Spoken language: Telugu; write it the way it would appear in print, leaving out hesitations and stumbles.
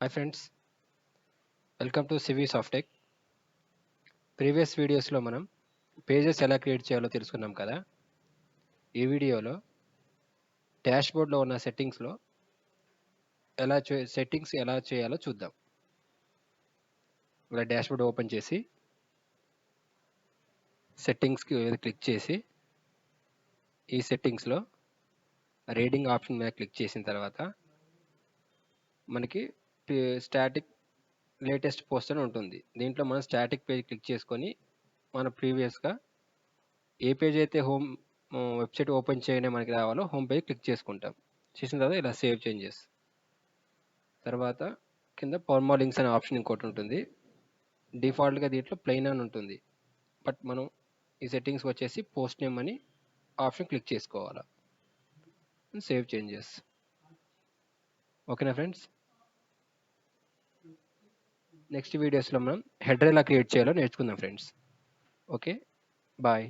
Hi friends, welcome to CV Softech. Previous వీడియోస్లో మనం పేజెస్ ఎలా క్రియేట్ చేయాలో తెలుసుకున్నాం కదా. ఈ వీడియోలో డాష్బోర్డ్లో ఉన్న సెట్టింగ్స్లో సెట్టింగ్స్ ఎలా చేయాలో చూద్దాం. ఇలా డాష్బోర్డ్ ఓపెన్ చేసి సెట్టింగ్స్కి క్లిక్ చేసి ఈ సెట్టింగ్స్లో రీడింగ్ ఆప్షన్ మీద క్లిక్ చేసిన తర్వాత మనకి స్టాటిక్ లేటెస్ట్ పోస్ట్ అని ఉంటుంది. దీంట్లో మనం స్టాటిక్ పేజ్ క్లిక్ చేసుకొని మన ప్రీవియస్గా ఏ పేజ్ అయితే వెబ్సైట్ ఓపెన్ చేయడం మనకి రావాలో హోమ్ పేజ్ క్లిక్ చేసుకుంటాం. చేసిన తర్వాత ఇలా సేవ్ చేంజెస్ తర్వాత కింద పర్మాలింక్స్ అనే ఆప్షన్ ఇంకోటి ఉంటుంది. డిఫాల్ట్గా దీంట్లో ప్లెయిన్ అని ఉంటుంది, బట్ మనం ఈ సెట్టింగ్స్కి వచ్చేసి పోస్ట్ నేమ్ అని ఆప్షన్ క్లిక్ చేసుకోవాలి. Save changes. ఓకేనా ఫ్రెండ్స్, నెక్స్ట్ వీడియోస్లో మనం హెడర్ ఎలా క్రియేట్ చేయాలో నేర్చుకుందాం ఫ్రెండ్స్. Okay, bye.